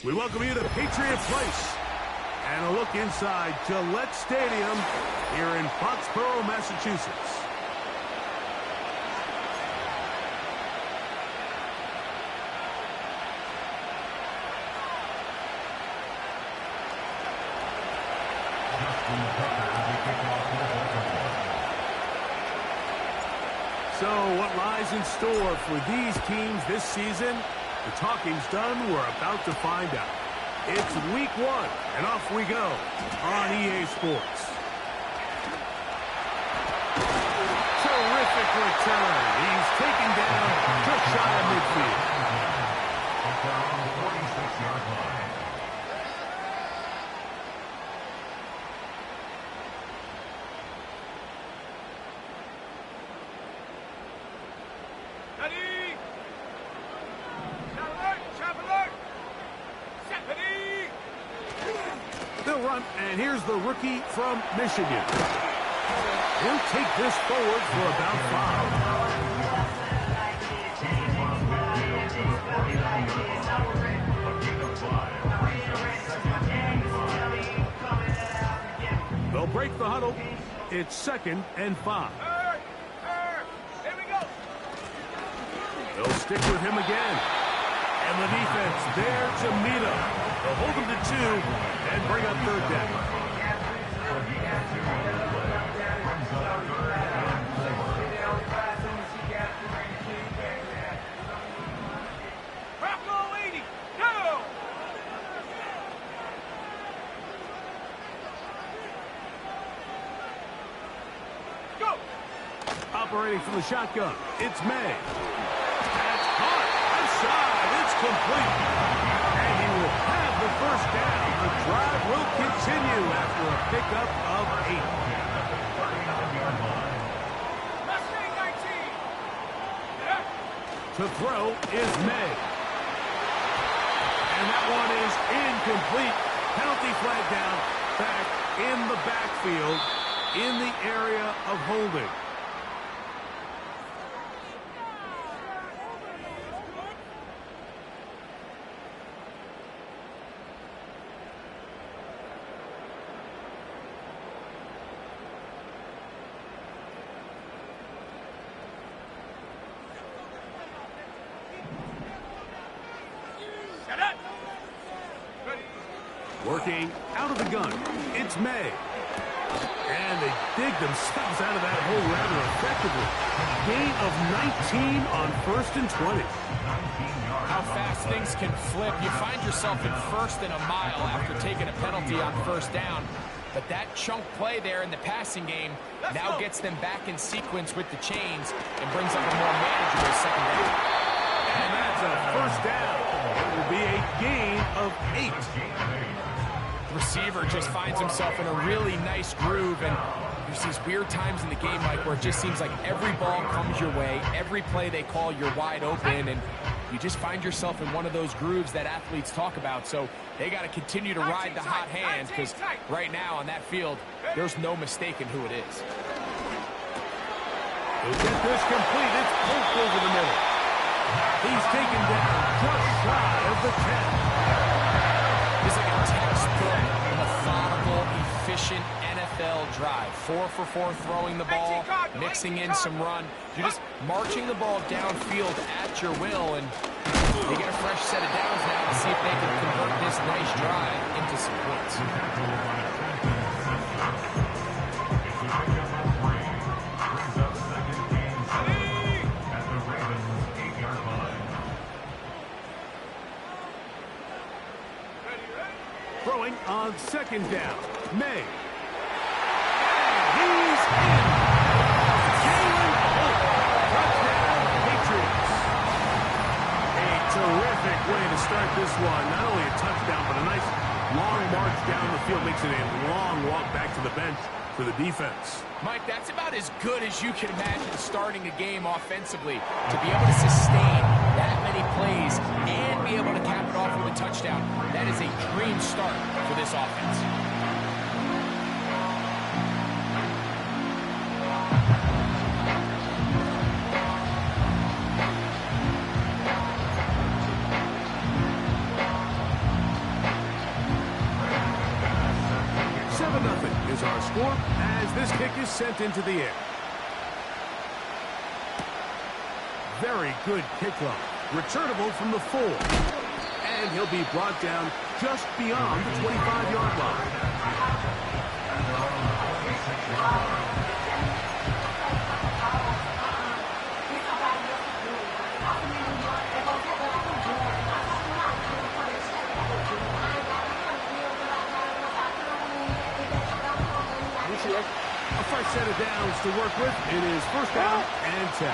We welcome you to Patriot Place and a look inside Gillette Stadium here in Foxborough, Massachusetts. So what lies in store for these teams this season? The talking's done. We're about to find out. It's week 1, and off we go on EA Sports. Terrific return. He's taken down just shy of midfield. On the 46-yard line. They'll run, and here's the rookie from Michigan. He'll take this forward for about 5. They'll break the huddle. It's 2nd and 5. Here we go. They'll stick with him again. And the defense there to meet him. They'll hold him to 2 and bring up 3rd down. Bravo 80, go! Go! Operating from the shotgun, it's May. That's caught. Outside, it's complete. And he will have the 1st down. The drive will continue after a pickup of 8. Mustang 19. Yeah. To throw is May. And that one is incomplete. Penalty flag down, back in the backfield, in the area of holding. Working out of the gun, it's May. And they dig themselves out of that hole rather effectively. Gain of 19 on 1st and 20. How fast things can flip. You find yourself in 1st and a mile after taking a penalty on 1st down. But that chunk play there in the passing game now gets them back in sequence with the chains and brings up a more manageable 2nd down. And that's a 1st down. It will be a gain of 8. Receiver just finds himself in a really nice groove, and there's these weird times in the game, Mike, where it just seems like every ball comes your way, every play they call, you're wide open, and you just find yourself in one of those grooves that athletes talk about. So they got to continue to ride the hot hand, because right now on that field, there's no mistaking who it is. He'll get this complete. It's poked over the middle. He's taken down just shy of the 10. It's like a textbook, methodical, efficient NFL drive. 4 for 4 throwing the ball, mixing in some run. You're just marching the ball downfield at your will, and they get a fresh set of downs now to see if they can convert this nice drive into some points. Throwing on 2nd down. May. And he's in. Jalen Holt. Touchdown, Patriots. A terrific way to start this one. Not only a touchdown, but a nice long march down the field. Makes it a long walk back to the bench for the defense. Mike, that's about as good as you can imagine starting a game offensively. To be able to sustain that many plays and be able to cap it off with a touchdown, that is a dream start for this offense. sent into the air. Very good kickoff. Returnable from the 4. And he'll be brought down just beyond the 25-yard line. A fresh set of downs to work with. It is first down and 10.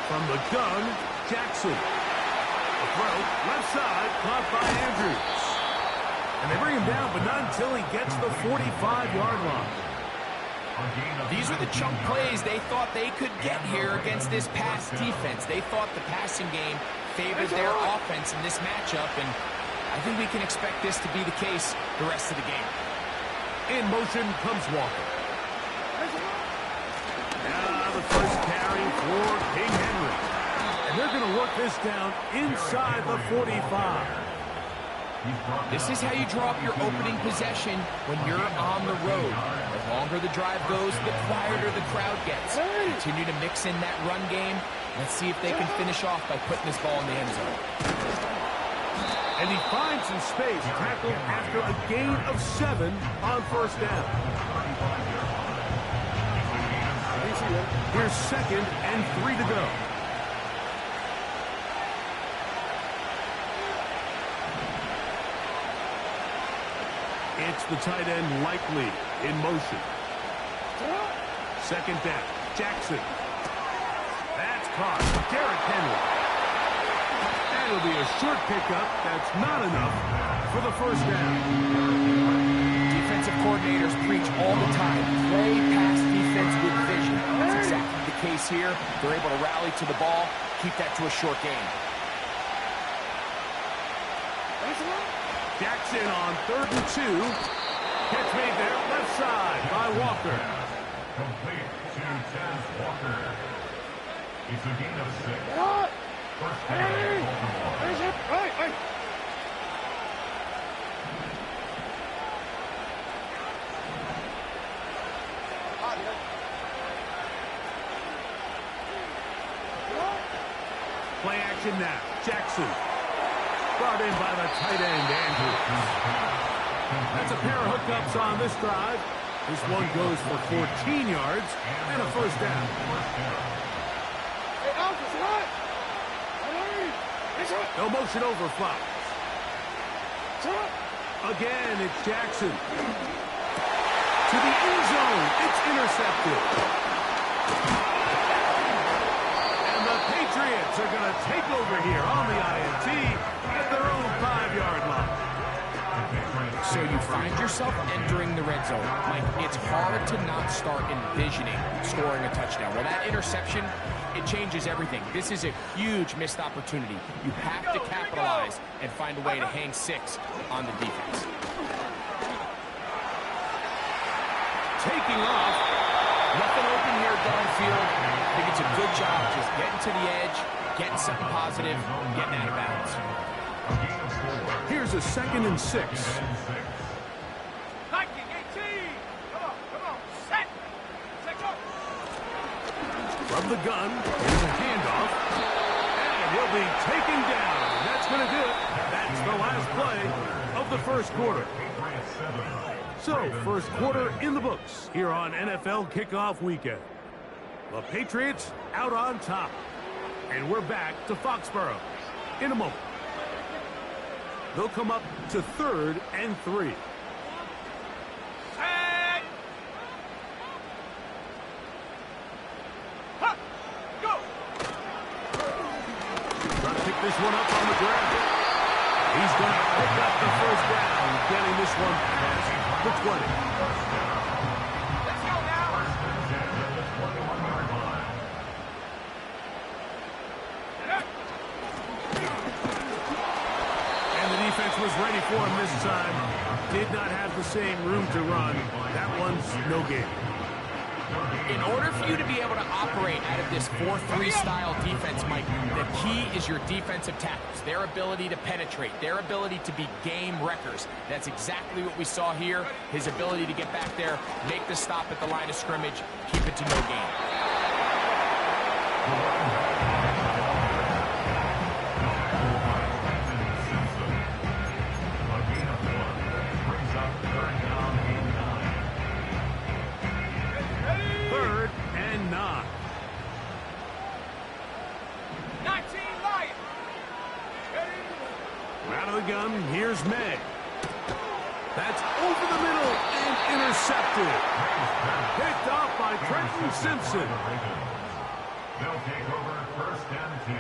From the gun, Jackson. A throw, left side, caught by Andrews. And they bring him down, but not until he gets the 45-yard line. These are the chunk plays they thought they could get here against this pass defense. They thought the passing game favored their offense in this matchup, and I think we can expect this to be the case the rest of the game. In motion comes Walker. Now the first carry for King Henry. And they're going to work this down inside the 45. This is how you draw up your opening possession when you're on the road. The longer the drive goes, the quieter the crowd gets. Continue to mix in that run game. Let's see if they can finish off by putting this ball in the end zone. And he finds some space, tackled after a gain of 7 on first down. Here's second and 3 to go. It's the tight end Likely in motion. Second down, Jackson. That's caught. Derrick Henry. That'll be a short pickup. That's not enough for the first down. Defensive coordinators preach all the time. Play pass defense with vision. That's exactly the case here. They're able to rally to the ball, keep that to a short game. Jackson on 3rd and 2. Catch made there, left side by Walker. Complete to Chaz Walker. It's a gain of 6. First down, Baltimore. Play action now. Jackson. Brought in by the tight end, Andrews. That's a pair of hookups on this drive. This one goes for 14 yards and a first down. No motion over Flowers. Again, it's Jackson. To the end zone. It's intercepted. And the Patriots are going to take over here on the INT at their own 5-yard line. So you find yourself entering the red zone. Mike, it's hard to not start envisioning scoring a touchdown. Well, that interception, it changes everything. This is a huge missed opportunity. You have to capitalize and find a way to hang 6 on the defense. Taking off. Nothing open here downfield. I think it's a good job just getting to the edge, getting something positive, getting out of bounds. Here's a 2nd and 6. Hiking 18. Come on. Set. Go. From the gun, here's a handoff. And he'll be taken down. That's going to do it. That's the last play of the first quarter. So, first quarter in the books here on NFL Kickoff Weekend. The Patriots out on top. And we're back to Foxborough in a moment. They'll come up to 3rd and 3. Set. Huh. Go. Trying to pick this one up on the ground. He's going to pick up the first down, getting this one past the 20. Let's go now. And the defense was ready for him this time. Did not have the same room to run. That one's no game. In order for you to be able to operate out of this 4-3 style defense, Mike, the key is your defensive tackles, their ability to penetrate, their ability to be game wreckers. That's exactly what we saw here. His ability to get back there, make the stop at the line of scrimmage, keep it to no gain. Third and 9. 19 Lions. Out of the gun, here's May. That's over the middle and intercepted. Picked off by Trenton Simpson. They'll take over first and 10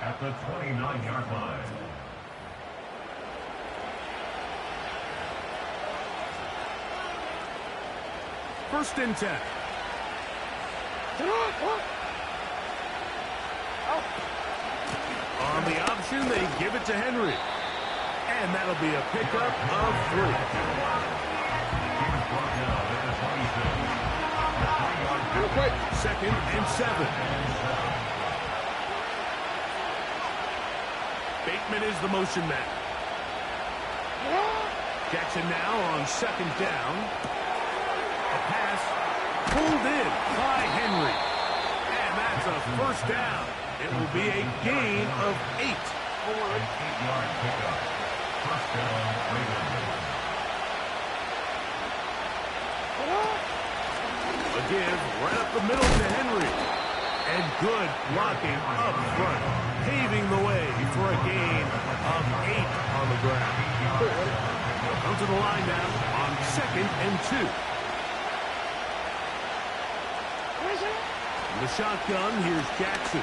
at the 29-yard line. First and 10. On the option, they give it to Henry. And that'll be a pickup of 3. Second and 7. Bateman is the motion man. Jackson now on second down. A pass pulled in by Henry. And that's a first down. It will be a gain of 8. An 8-yard pickup. First down, Ravens. A give right up the middle to Henry. And good blocking up front, paving the way for a gain of 8 on the ground. Come to the line now on second and 2. In the shotgun, here's Jackson.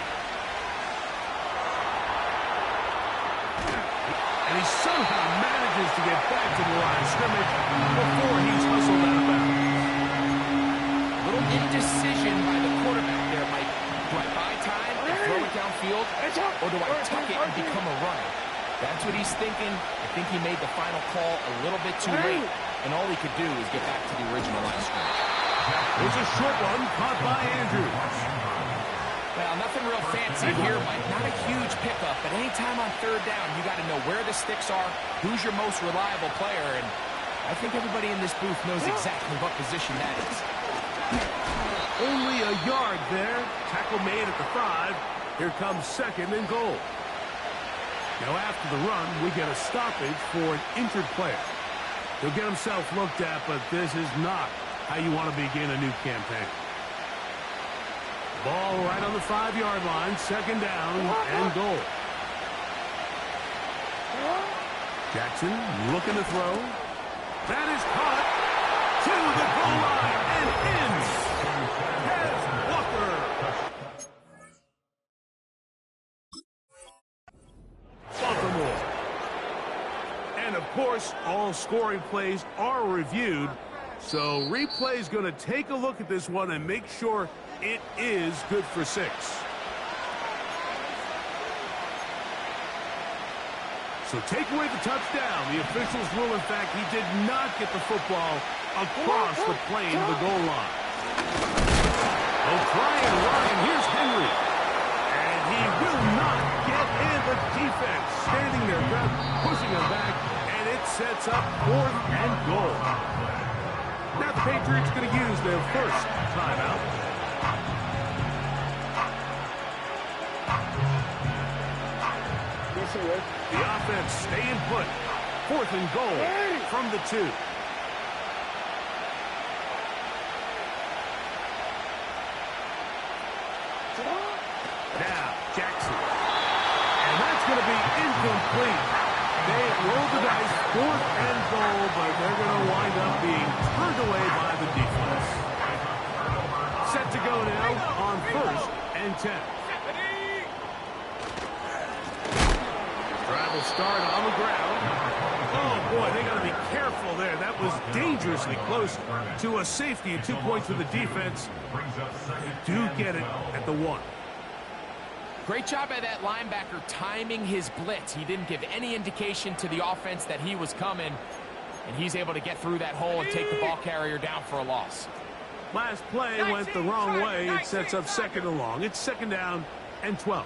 And he somehow manages to get back to the line of scrimmage before he's hustled out of bounds. Little indecision by the quarterback there, Mike. Do I buy time and throw it downfield, or do I tuck it and become a runner? That's what he's thinking. I think he made the final call a little bit too late, and all he could do is get back to the original line of scrimmage. There's a short one caught by Andrews. Well, nothing real fancy here, Mike. Not a huge pickup, but anytime on third down, you got to know where the sticks are, who's your most reliable player, and I think everybody in this booth knows exactly what position that is. Only a yard there. Tackle made at the 5. Here comes second and goal. Now after the run, we get a stoppage for an injured player. He'll get himself looked at, but this is not how you want to begin a new campaign. Ball right on the 5-yard line. Second down and goal. Jackson looking to throw. That is caught to the goal line and in. Has Walker. Baltimore. And of course, all scoring plays are reviewed. So replay's going to take a look at this one and make sure it is good for 6. So take away the touchdown. The officials rule, in fact, he did not get the football across the plane to the goal line. O'Brien running. Here's Henry. And he will not get in. The defense standing their ground, pushing him back, and it sets up 4th and goal. Now the Patriots going to use their first timeout. The offense staying put. 4th and goal from the 2. Now Jackson. And that's going to be incomplete. They rolled the dice, 4th and goal, but they're going to wind up being turned away by the defense. Set to go now on 1st and 10. Drive will start on the ground. Oh, boy, they got to be careful there. That was dangerously close to a safety and 2 points for the defense. They do get it at the 1. Great job by that linebacker timing his blitz. He didn't give any indication to the offense that he was coming, and he's able to get through that hole and take the ball carrier down for a loss. Last play went the wrong way. It sets up second and long. It's second down and 12.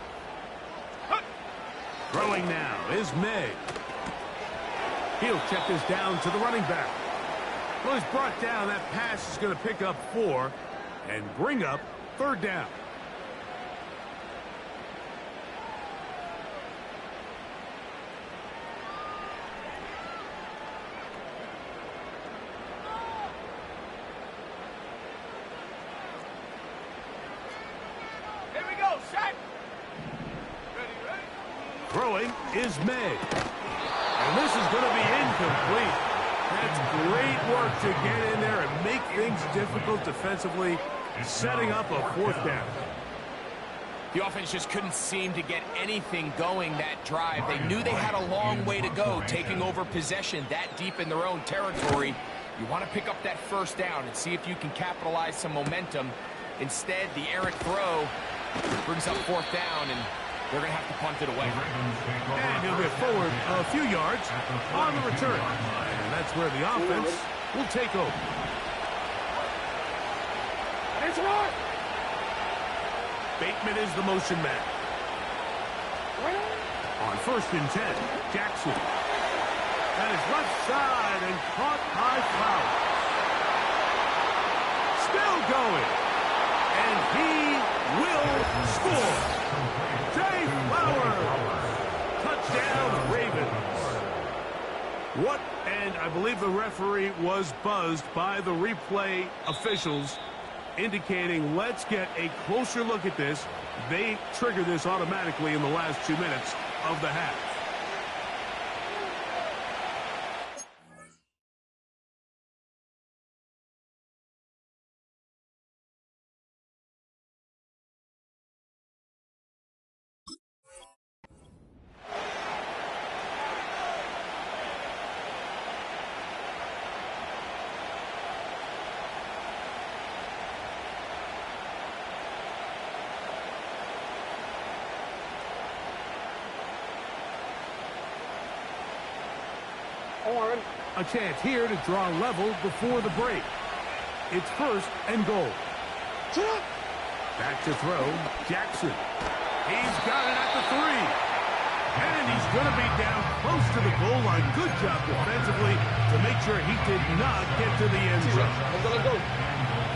Throwing now is May. He'll check this down to the running back. Well, he's brought down. That pass is going to pick up 4 and bring up third down. Here we go, set. Ready, ready. Throwing is May. And this is going to be incomplete. That's great work to get in there and make things difficult defensively, setting up a fourth down. The offense just couldn't seem to get anything going that drive. They knew they had a long way to go, taking over possession that deep in their own territory. You want to pick up that first down and see if you can capitalize some momentum. Instead, the errant throw brings up fourth down, and they're going to have to punt it away. And he'll get forward a few yards on the return. And that's where the offense will take over. Bateman is the motion man. On first and 10, Jackson. And his left side and caught by Flowers. Still going. And he will score. Jay Flowers. Touchdown, Ravens. What? And I believe the referee was buzzed by the replay officials, indicating let's get a closer look at this. They trigger this automatically in the last 2 minutes of the half. A chance here to draw level before the break. It's first and goal. Back to throw, Jackson. He's got it at the 3. And he's going to be down close to the goal line. Good job defensively to make sure he did not get to the end zone.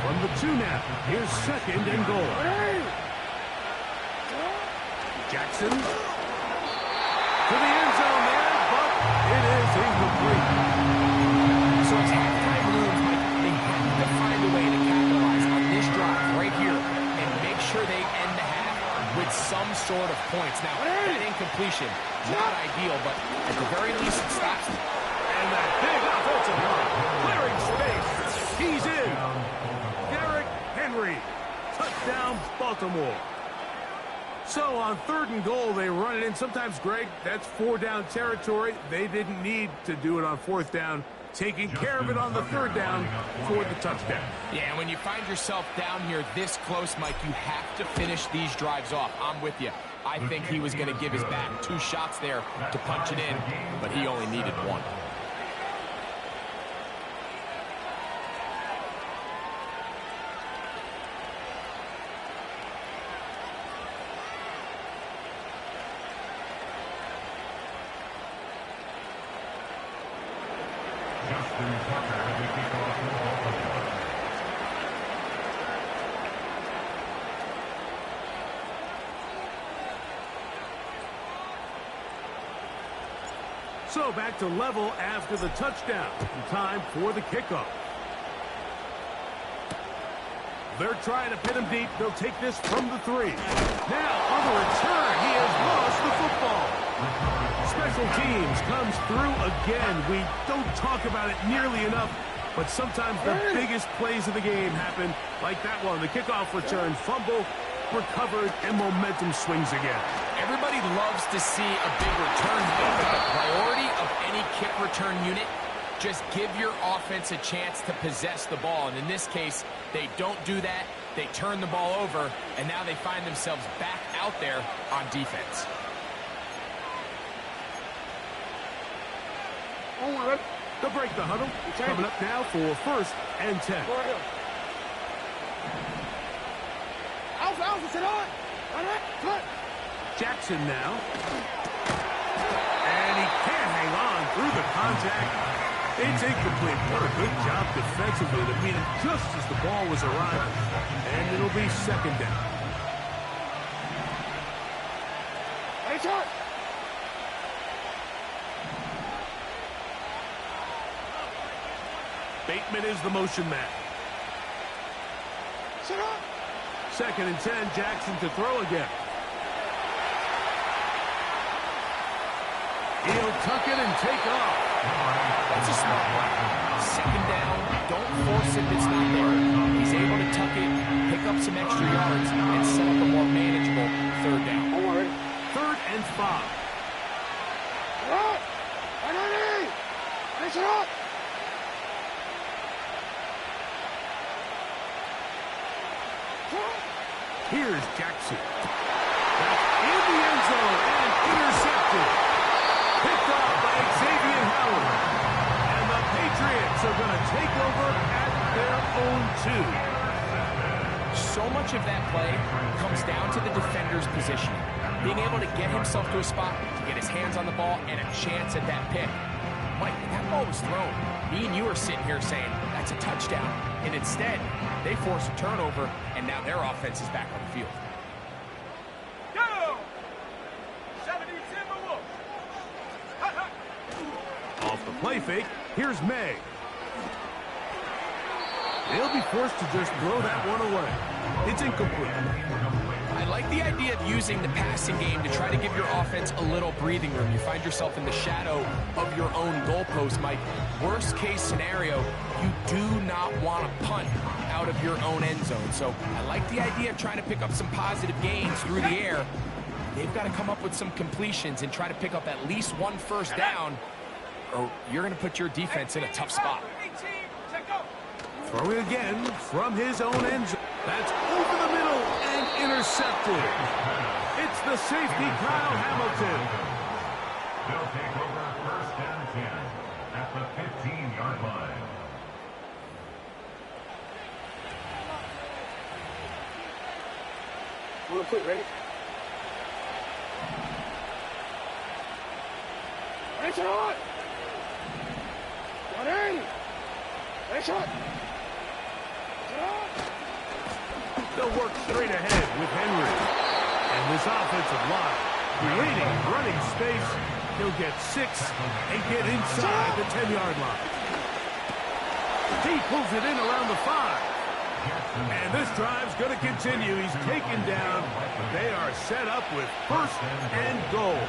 From the 2 now, here's second and goal. Jackson to the end zone there, but it is incomplete. So it's halftime rules, Mike. They have to find a way to capitalize on this drive right here and make sure they end the half with some sort of points. Now, that incompletion, not ideal, but at the very least it stops them. And that big offensive line, clearing space. He's in. Derrick Henry. Touchdown, Baltimore. So on third and goal, they run it in. Sometimes, Greg, that's 4 down territory. They didn't need to do it on fourth down. Taking care of it on the third down for the touchdown. Yeah, when you find yourself down here this close, Mike, you have to finish these drives off. I'm with you. I think he was going to give his back 2 shots there to punch it in, but he only needed 1. So back to level after the touchdown. Time for the kickoff. They're trying to pin him deep. They'll take this from the 3. Now, on the return, he has lost the football. Special teams comes through again. We don't talk about it nearly enough, but sometimes the biggest plays of the game happen like that one. The kickoff return, fumble, recovered, and momentum swings again. Everybody loves to see a big return, but the priority of any kick return unit, just give your offense a chance to possess the ball. And in this case, they don't do that. They turn the ball over, and now they find themselves back out there on defense. To break the huddle, coming up now for first and 10. Jackson now. And he can't hang on through the contact. It's incomplete. What a good job defensively to meet it just as the ball was arriving. And it'll be second down. Bateman is the motion man. Second and 10, Jackson to throw again. He'll tuck it and take off. That's a smart play. Second down, don't force it if it's not there. He's able to tuck it, pick up some extra yards, and set up a more manageable third down. Third and 5. Here's Jackson. That's in the end zone and intercepted. Picked off by Xavier Howard. And the Patriots are going to take over at their own 2. So much of that play comes down to the defender's positioning. Being able to get himself to a spot, to get his hands on the ball, and a chance at that pick. Mike, when that ball was thrown, me and you are sitting here saying, that's a touchdown. And instead, they force a turnover, and now their offense is back on the field. Go! 70 Timberwolves. Off the play fake, here's May. They'll be forced to just throw that one away. It's incomplete. I like the idea of using the passing game to try to give your offense a little breathing room. You find yourself in the shadow of your own goalpost, Mike. Worst case scenario, you do not want to punt out of your own end zone. So I like the idea of trying to pick up some positive gains through the air. They've got to come up with some completions and try to pick up at least one first down, or you're going to put your defense in a tough spot. Throwing again from his own end zone. That's over the middle and intercepted. It's the safety, Kyle Hamilton. They'll take over first and 10 at the 15-yard line. On the foot, ready? Nice shot! 180! Nice shot! They'll work straight ahead with Henry. And this offensive line, creating running space, he'll get 6 and get inside the 10-yard line. He pulls it in around the 5. And this drive's going to continue. He's taken down. They are set up with first and goal.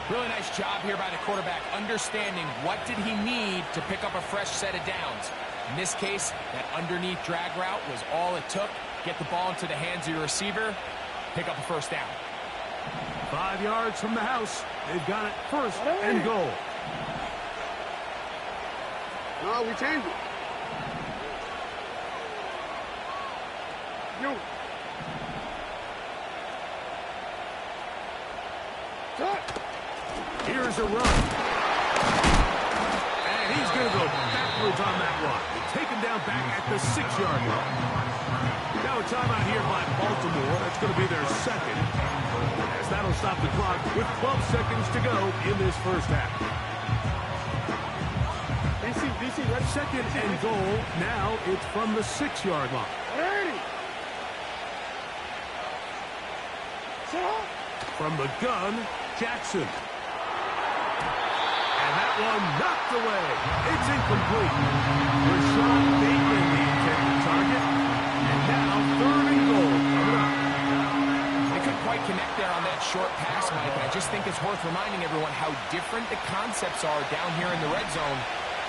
Really nice job here by the quarterback, understanding what did he need to pick up a fresh set of downs. In this case, that underneath drag route was all it took. Get the ball into the hands of your receiver, pick up a first down. 5 yards from the house. They've got it first and goal. No, we changed it. Yo. Cut. Here's a run. And he's going to go backwards on that one. Take him down back at the 6-yard line. Now a timeout here by Baltimore. That's going to be their second. As that'll stop the clock with 12 seconds to go in this first half. DC, ready? Second and goal. Now it's from the 6-yard line. Ready. From the gun, Jackson. And that one knocked away. It's incomplete. Rashawn Bateman, the intended target. And now third and goal coming up. They couldn't quite connect there on that short pass, Mike. And I just think it's worth reminding everyone how different the concepts are down here in the red zone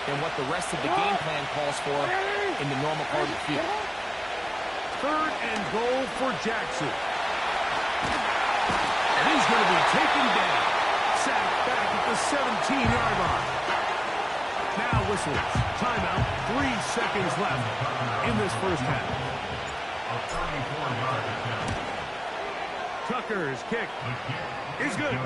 than what the rest of the game plan calls for in the normal part of the field. Third and goal for Jackson. And he's going to be taken down. Sacked back at the 17-yard line. Now whistles. Timeout. 3 seconds left in this first half. A 34-yard attempt. Tucker's kick is good.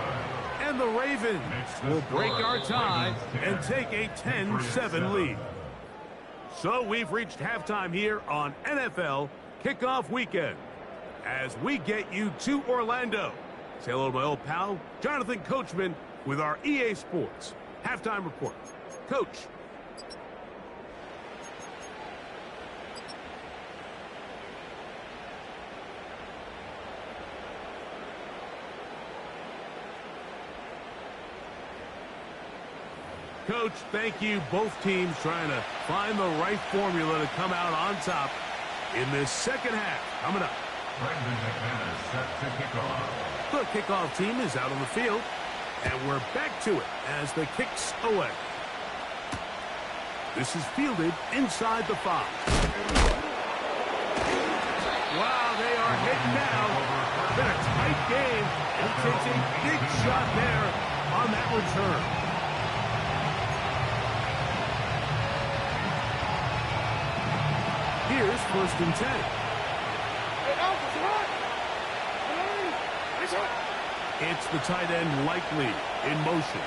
And the Ravens will break our tie and take a 10-7 lead. So we've reached halftime here on NFL kickoff weekend as we get you to Orlando. Say hello to my old pal, Jonathan Coachman, with our EA Sports halftime report. Coach. Coach, thank you. Both teams trying to find the right formula to come out on top in this second half. Coming up. Brendan McManus set to kick off. The kickoff team is out on the field, and we're back to it as the kick's away. This is fielded inside the 5. Wow, they are hitting now. Been a tight game. He takes a big shot there on that return. Here's 1st and 10. It's the tight end Likely in motion.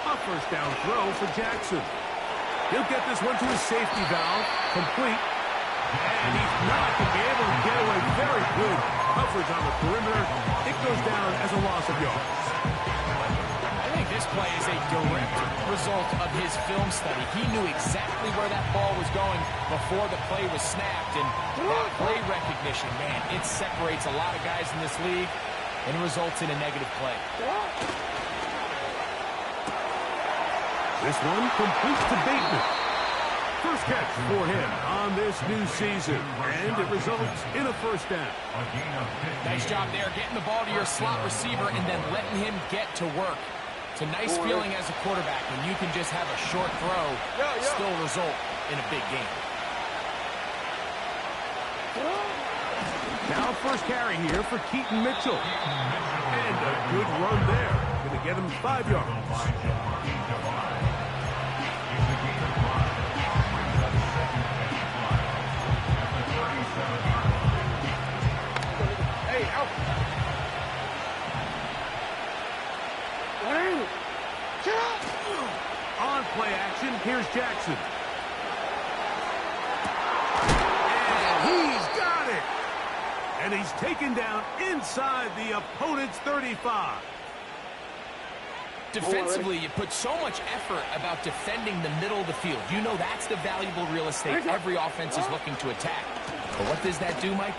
A 1st down throw for Jackson. He'll get this one to his safety valve, complete. And he's not going to be able to get away. Very good coverage on the perimeter. It goes down as a loss of yards. I think this play is a direct result of his film study. He knew exactly where that ball was going before the play was snapped, and that play recognition, man, it separates a lot of guys in this league and results in a negative play. This one completes to Bateman. First catch for him on this new season, and it results in a 1st down. Nice job there, getting the ball to your slot receiver and then letting him get to work. It's a nice feeling as a quarterback when you can just have a short throw, still result in a big game. Now 1st carry here for Keaton Mitchell. And a good run there. Going to get him 5 yards. Hey, out. On play action, here's Jackson. And he's got it. And he's taken down inside the opponent's 35. Defensively, you put so much effort about defending the middle of the field. You know that's the valuable real estate every offense is looking to attack. But what does that do, Mike?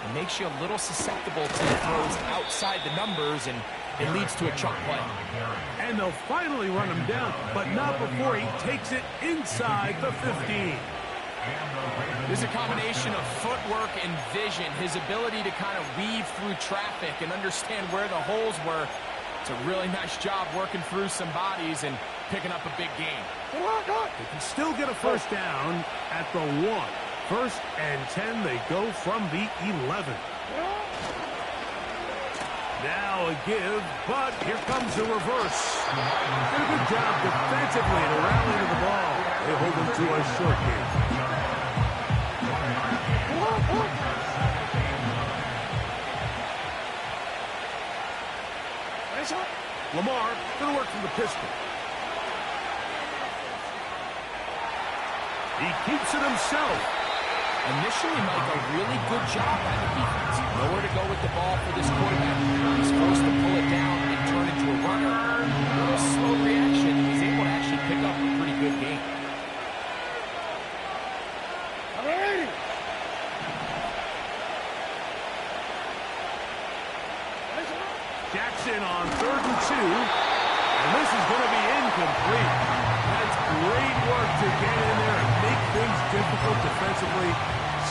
It makes you a little susceptible to the throws outside the numbers, and it leads to a chunk play. And they'll finally run him down, but not before he takes it inside the 15. There's a combination of footwork and vision, his ability to kind of weave through traffic and understand where the holes were. It's a really nice job working through some bodies and picking up a big game. They can still get a 1st down at the 1. 1st and 10, they go from the 11. Now a give, but here comes the reverse. Did a good job defensively to rally to the ball. They hold him to a short game. Lamar going to work from the pistol. He keeps it himself. Initially, Mike, a really good job by the defense. Nowhere to go with the ball for this quarterback. He's forced to pull it down and turn into a runner. A little slow reaction. He's able to actually pick up a pretty good game. Jackson on 3rd and 2. And this is going to be incomplete. That's great work to get in there and make things difficult defensively,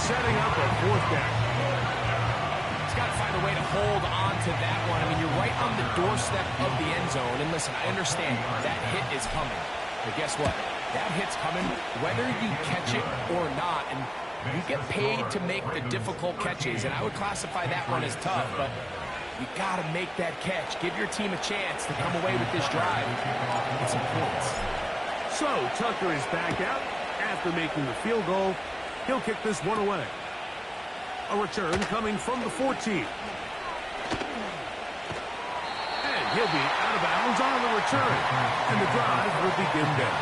setting up a 4th down. He's got to find a way to hold on to that one. I mean, you're right on the doorstep of the end zone. And listen, I understand that hit is coming. But guess what? That hit's coming whether you catch it or not. And you get paid to make the difficult catches. And I would classify that one as tough, but you got to make that catch. Give your team a chance to come away with this drive. Get some points. So Tucker is back out after making the field goal. He'll kick this one away. A return coming from the 14. And he'll be out of bounds on the return. And the drive will begin there.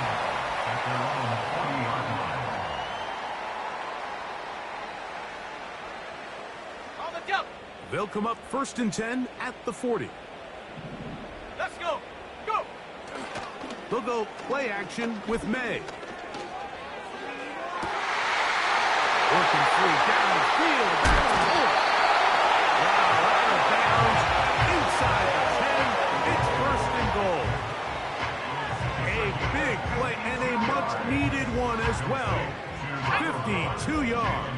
They'll come up 1st and 10 at the 40. Let's go. Go. They'll go play action with May. Working free downfield. Wow, out of bounds. Inside the 10. It's 1st and goal. A big play and a much-needed one as well. 52 yards.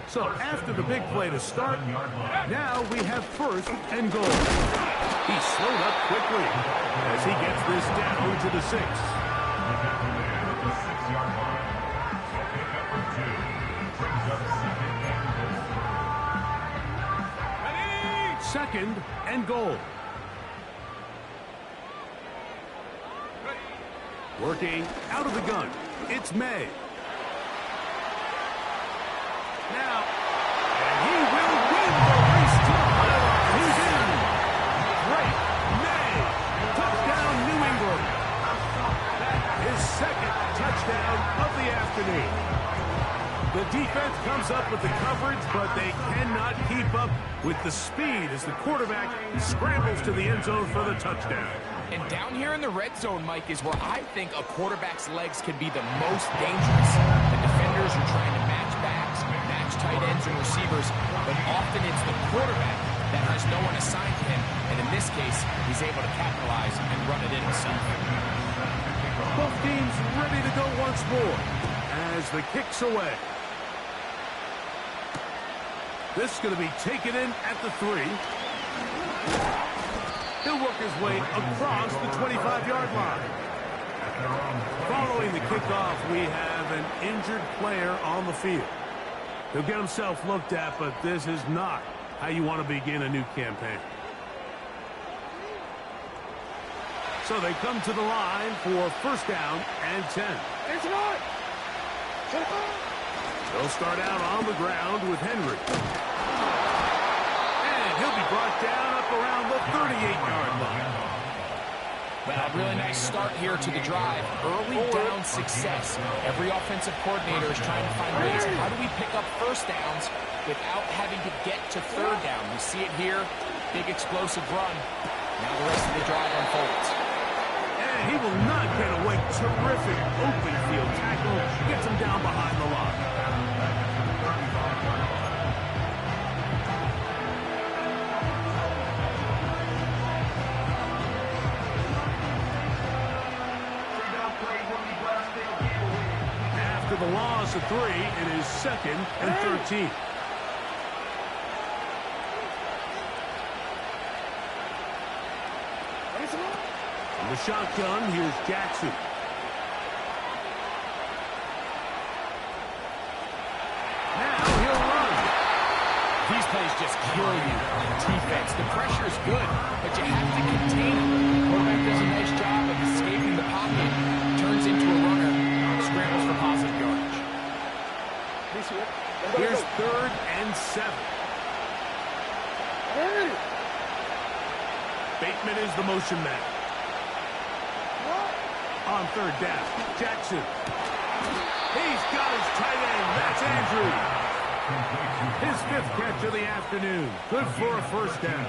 So after the big play to start, now we have 1st and goal. He slowed up quickly as he gets this down to the 6. The 6-yard line. So pickup for 2. Brings up 2nd and goal. Working out of the gun. It's May. Now, and he will win the race to the pylon. He's in. Great. May. Touchdown, New England. His 2nd touchdown of the afternoon. The defense comes up with the coverage, but they cannot keep up with the speed as the quarterback scrambles to the end zone for the touchdown. And down here in the red zone, Mike, is where I think a quarterback's legs can be the most dangerous. The defenders are trying to match backs, match tight ends and receivers, but often it's the quarterback that has no one assigned to him, and in this case, he's able to capitalize and run it in himself. Both teams ready to go once more as the kick's away. This is going to be taken in at the 3. He'll work his way across the 25-yard line. Following the kickoff, we have an injured player on the field. He'll get himself looked at, but this is not how you want to begin a new campaign. So they come to the line for 1st down and 10. They'll start out on the ground with Henry. And he'll be brought down up around the 38-yard line. Well, a really nice start here to the drive. Early down success. Every offensive coordinator is trying to find ways. How do we pick up 1st downs without having to get to 3rd down? We see it here. Big explosive run. Now the rest of the drive unfolds. And he will not get away. Terrific open field tackle. Gets him down behind the line. After the loss of 3, it is 2nd and 13. From the shotgun, here's Jackson. Now he'll run. These plays just kill you on defense. The pressure is good, but you have to contain it. Quarterback does a nice job of escaping the pocket, turns into a runner, scrambles for positive yardage. Here's 3rd and 7. Bateman is the motion man. On 3rd down, Jackson. He's got his tight end. That's Andrew. His 5th catch of the afternoon. Good for a 1st down.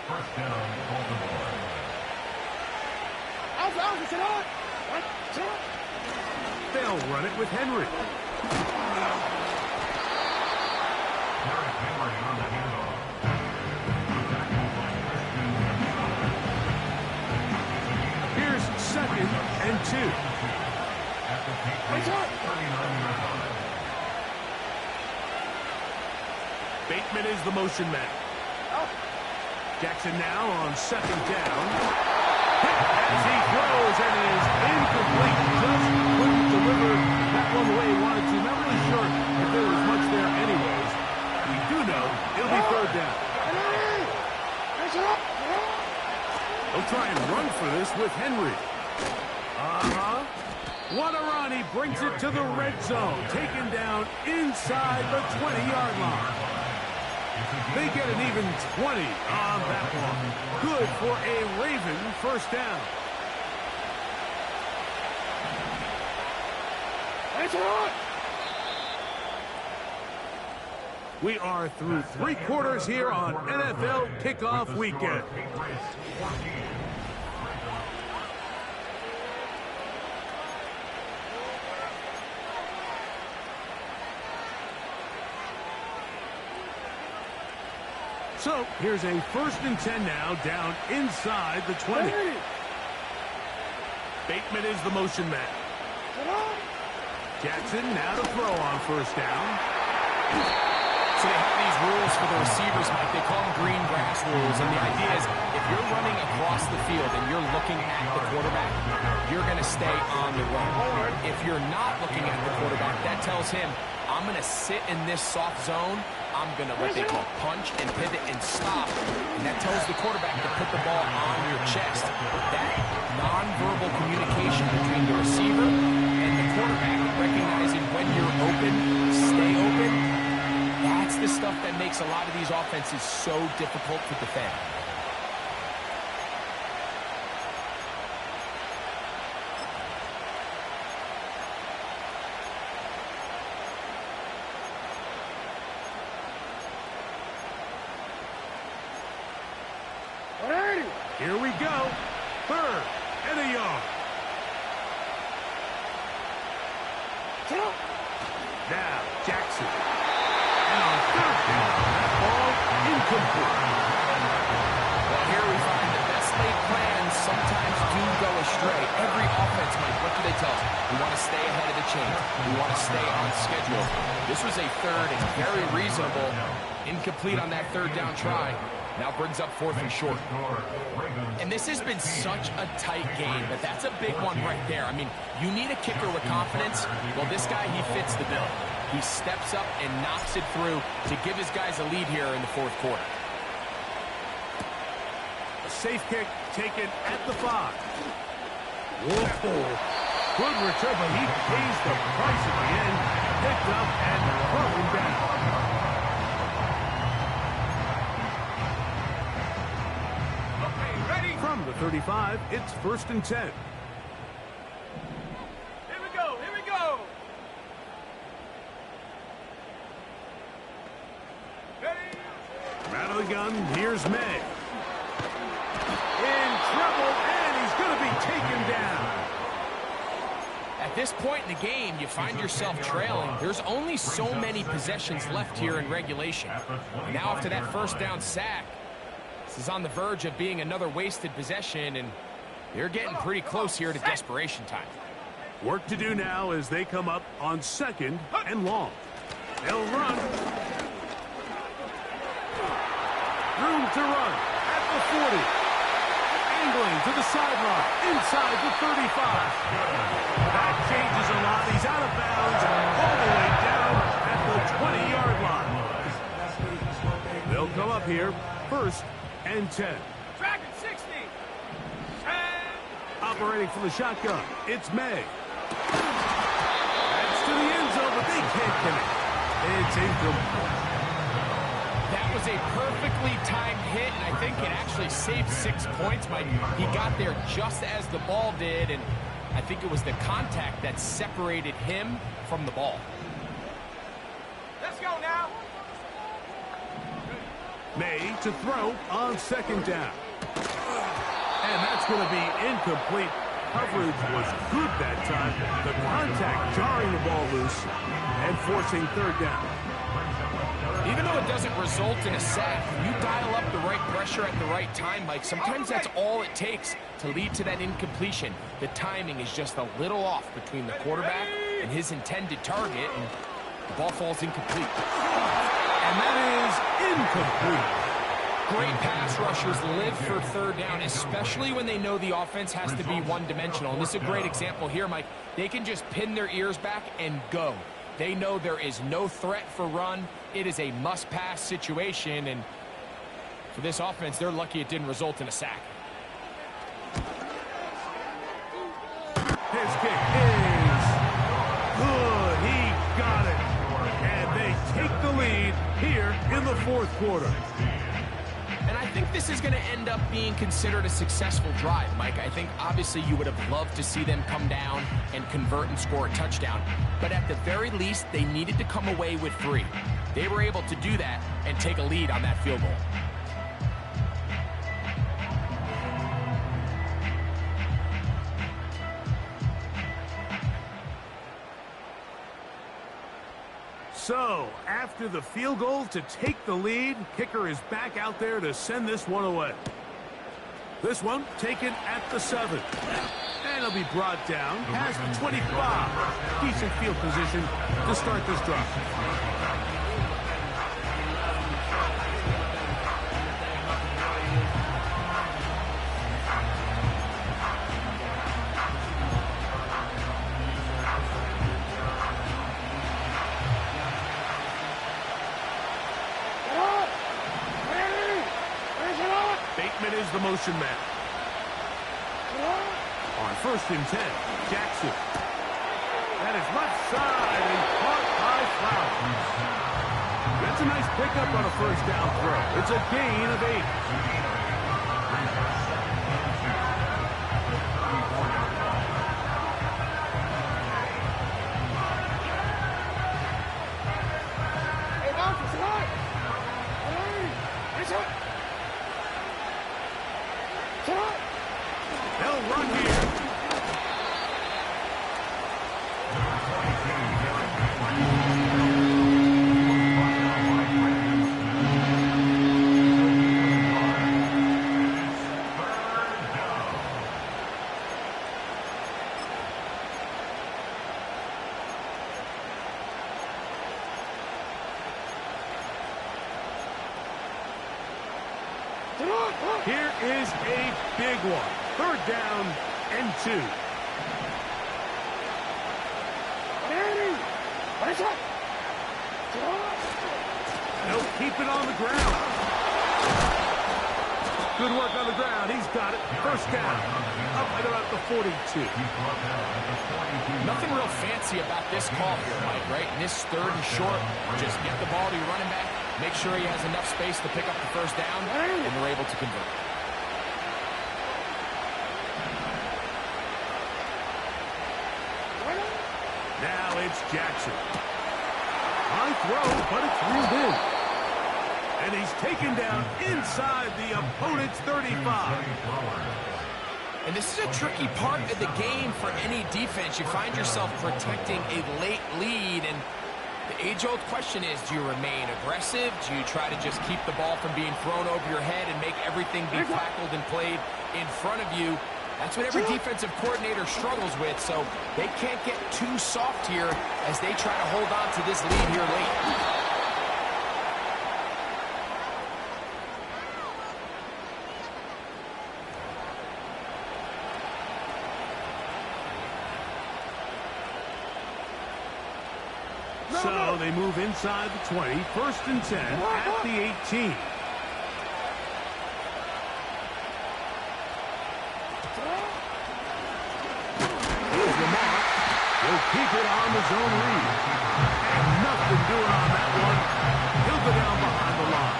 1st down, Baltimore. They'll run it with Henry. Derrick Henry on the handoff. Here's 2nd and 2. At the 39-yard line. Bateman is the motion man. Jackson now on 2nd down. As he throws and is incomplete. Just couldn't deliver that one the way he wanted to. Not really sure if there was much there anyways. We do know it'll be 3rd down. He'll try and run for this with Henry. What a run. He brings it to the red zone. Taken down inside the 20-yard line. They get an even 20 on that one. Good for a Raven 1st down. We are through 3 quarters here on NFL Kickoff Weekend. So here's a 1st and 10 now, down inside the 20. Bateman is the motion man. Jackson now to throw on 1st down. So they have these rules for the receivers, Mike. They call them green grass rules. And the idea is if you're running across the field and you're looking at the quarterback, you're going to stay on the run. If you're not looking at the quarterback, that tells him, I'm going to sit in this soft zone. I'm going to what they call punch and pivot and stop. And that tells the quarterback to put the ball on your chest. That nonverbal communication between the receiver and the quarterback, recognizing when you're open, stay open, that's the stuff that makes a lot of these offenses so difficult to defend. Here we go. 3rd and a yard. Now, Jackson. And on 3rd down, that ball incomplete. Well, here we find the best laid plans sometimes do go astray. Every offense, Mike, what do they tell us? We want to stay ahead of the chain. We want to stay on schedule. This was a 3rd and very reasonable. Incomplete on that 3rd down try. Now brings up 4th and short. And this has been such a tight game, but that's a big one right there. I mean, you need a kicker with confidence. Well, this guy, he fits the bill. He steps up and knocks it through to give his guys a lead here in the 4th quarter. A safe kick taken at the 5. Whoa. Good return, but he pays the price at the end. Picked up and thrown down. From the 35, it's 1st and 10. Here we go, here we go. Ready? Out of the gun, here's May. In trouble, and he's going to be taken down. At this point in the game, you find yourself trailing. There's only so many possessions left here in regulation. Now after that 1st down sack, this is on the verge of being another wasted possession, and they're getting pretty close here to desperation time. Work to do now as they come up on 2nd and long. They'll run. Room to run at the 40. Angling to the sideline, inside the 35. That changes a lot. He's out of bounds all the way down at the 20-yard line. They'll come up here 1st and 10. Tracking 60. Operating from the shotgun, it's May. That's to the end zone, but they can't connect. It's incomplete. That was a perfectly timed hit, and I think it actually saved 6 points. Mike, he got there just as the ball did, and I think it was the contact that separated him from the ball. Let's go now. May to throw on 2nd down. And that's going to be incomplete. Coverage was good that time. The contact jarring the ball loose and forcing 3rd down. Even though it doesn't result in a sack, you dial up the right pressure at the right time, Mike. Sometimes that's all it takes to lead to that incompletion. The timing is just a little off between the quarterback and his intended target, and the ball falls incomplete. And that is incomplete. Great pass rushers live for 3rd down, especially when they know the offense has to be one-dimensional. And this is a great example here, Mike. They can just pin their ears back and go. They know there is no threat for run. It is a must-pass situation, and for this offense, they're lucky it didn't result in a sack. His kick is good. He got it. And they take the lead here in the 4th quarter. And I think this is going to end up being considered a successful drive, Mike. I think obviously you would have loved to see them come down and convert and score a touchdown. But at the very least, they needed to come away with 3. They were able to do that and take a lead on that field goal. So, after the field goal to take the lead, kicker is back out there to send this one away. This one taken at the 7. And it'll be brought down past the 25. Decent field position to start this drive. Is the motion man. On 1st and 10, Jackson. That is left side and caught by Flowers. That's a nice pickup on a 1st down throw. It's a gain of 8. They'll run here. Here is a big one. 3rd down and 2. They'll keep it on the ground. Good work on the ground. He's got it. 1st down. Up at about the 42. Nothing real fancy about this call here, Mike, right? In this 3rd and short, just get the ball to your running back, make sure he has enough space to pick up the 1st down, and they're able to convert. Now it's Jackson. High throw, but it's reeled in. And he's taken down inside the opponent's 35. And this is a tricky part of the game for any defense. You find yourself protecting a late lead, and the age-old question is, do you remain aggressive? Do you try to just keep the ball from being thrown over your head and make everything be tackled and played in front of you? That's what every defensive coordinator struggles with, so they can't get too soft here as they try to hold on to this lead here late. So they move inside the 20, 1st and 10 at the 18. Here's the mark. He'll keep it on the zone read. And nothing doing on that one. He'll go down behind the line.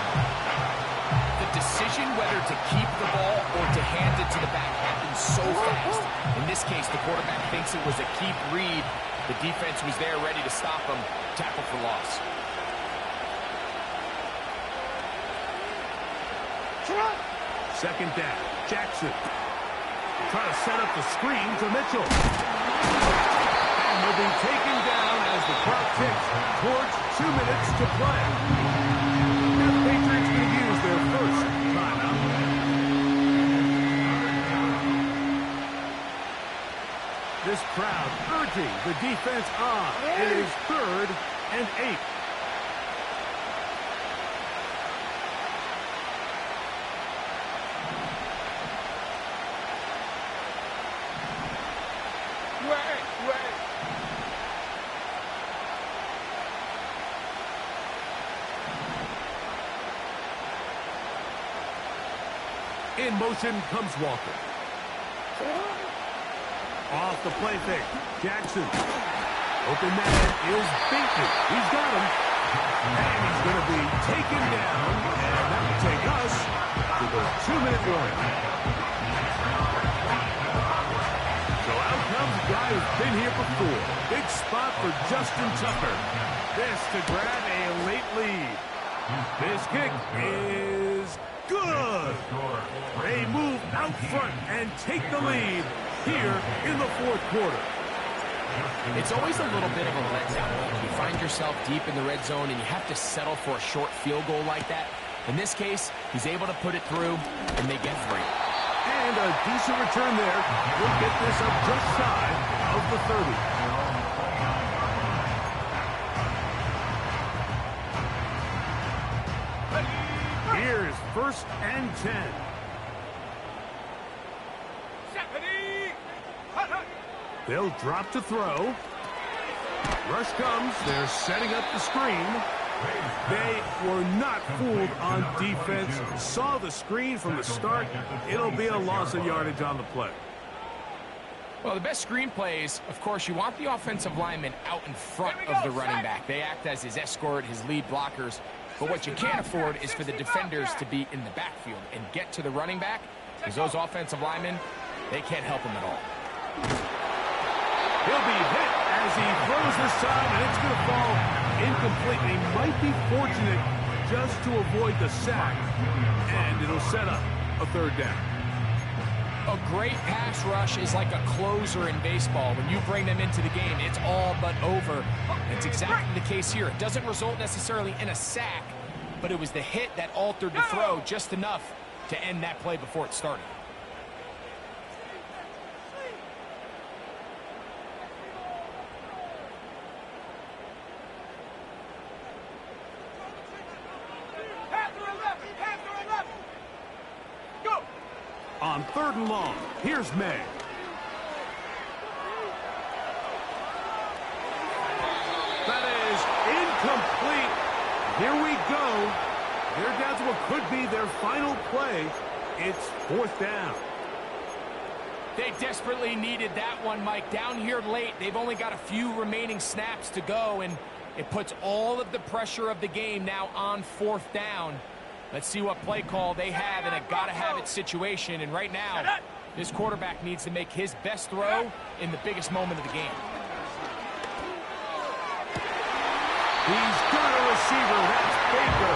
The decision whether to keep the ball or to hand it to the back happens so fast. In this case, the quarterback thinks it was a keep read. The defense was there ready to stop him. Tackle for loss. 2nd down. Jackson. Try to set up the screen to Mitchell. And will be taken down as the clock ticks towards 2 minutes to play. Now the Patriots going to use their 1st timeout. This crowd urging the defense on. It is 3rd and 8. In motion comes Walker. Off the play fake. Jackson. Open man is Bateman. He's got him. And he's going to be taken down, and that will take us to the 2-minute warning. So out comes a guy who's been here before. Big spot for Justin Tucker. This to grab a late lead. This kick is good. They move out front and take the lead here in the fourth quarter. It's always a little bit of a letdown when you find yourself deep in the red zone and you have to settle for a short field goal like that. In this case, he's able to put it through, and they get 3. And a decent return there. We'll get this up just shy of the 30. Here's 1st and 10. They'll drop to throw. Rush comes. They're setting up the screen. They were not fooled on defense. Saw the screen from the start. It'll be a loss of yardage on the play. Well, the best screen plays, of course, you want the offensive lineman out in front of the running back. They act as his escort, his lead blockers. But what you can't afford is for the defenders to be in the backfield and get to the running back, because those offensive linemen, they can't help him at all. He'll be hit as he throws this time, and it's going to fall incomplete. He might be fortunate just to avoid the sack, and it'll set up a 3rd down. A great pass rush is like a closer in baseball. When you bring them into the game, it's all but over. That's exactly the case here. It doesn't result necessarily in a sack, but it was the hit that altered the throw just enough to end that play before it started. On 3rd and long, here's May. That is incomplete. Here we go. They're down to what could be their final play. It's 4th down. They desperately needed that one, Mike. Down here late, they've only got a few remaining snaps to go, and it puts all of the pressure of the game now on 4th down. Let's see what play call they have in a gotta-have-it situation. And right now, this quarterback needs to make his best throw in the biggest moment of the game. He's got a receiver. That's Baker.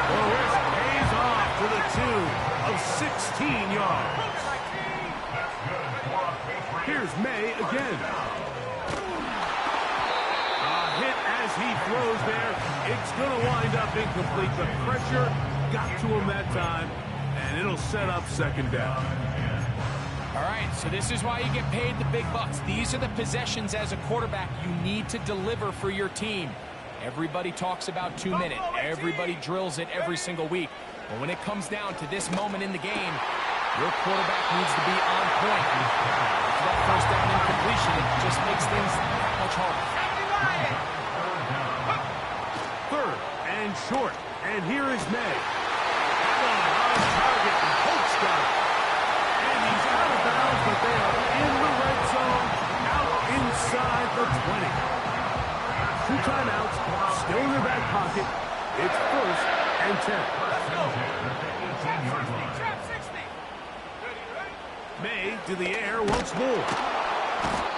The risk pays off to the tune of 16 yards. Here's May again. Hit as he throws there. It's going to wind up incomplete. The pressure got to him that time, and it'll set up 2nd down. All right, so this is why you get paid the big bucks. These are the possessions as a quarterback you need to deliver for your team. Everybody talks about 2-minute. Everybody drills it every single week. But when it comes down to this moment in the game, your quarterback needs to be on point. For that 1st down incompletion, it just makes things that much harder. 3rd and short. And here is May. On target, and Colts got it. And he's out of bounds, but they are in the red zone, out inside the 20. 2 timeouts, still in their back pocket. It's 1st and 10. May to the air once more.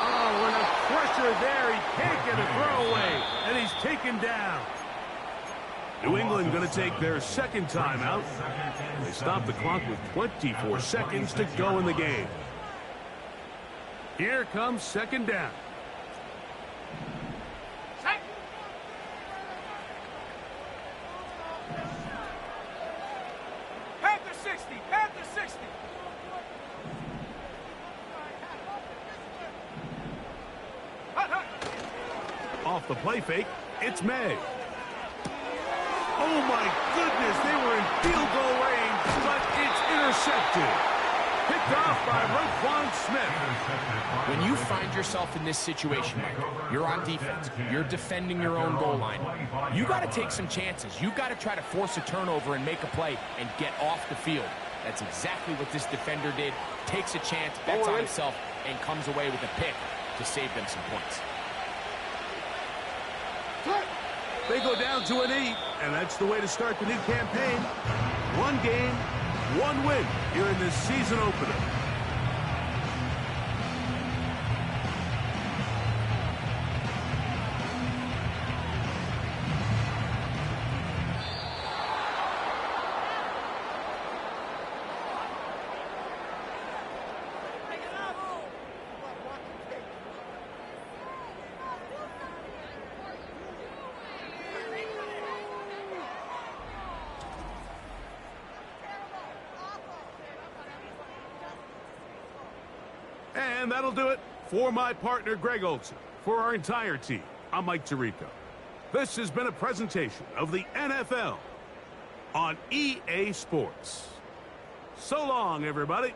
Oh, and a pressure there. He can't get a throwaway, and he's taken down. New England going to take their 2nd timeout. They stop the clock with 24 seconds to go in the game. Here comes 2nd down. Panther 60, Panther 60. Off the play fake, it's May. Oh, my goodness, they were in field goal range, but it's intercepted. Picked off by Roquan Smith. When you find yourself in this situation, Mike, you're on defense, you're defending your own goal line, you got to take some chances. You got to try to force a turnover and make a play and get off the field. That's exactly what this defender did. Takes a chance, bets on himself, and comes away with a pick to save them some points. They go down to an 8, and that's the way to start the new campaign. One game, one win here in this season opener. And that'll do it for my partner, Greg Olson. For our entire team, I'm Mike Tirico. This has been a presentation of the NFL on EA Sports. So long, everybody.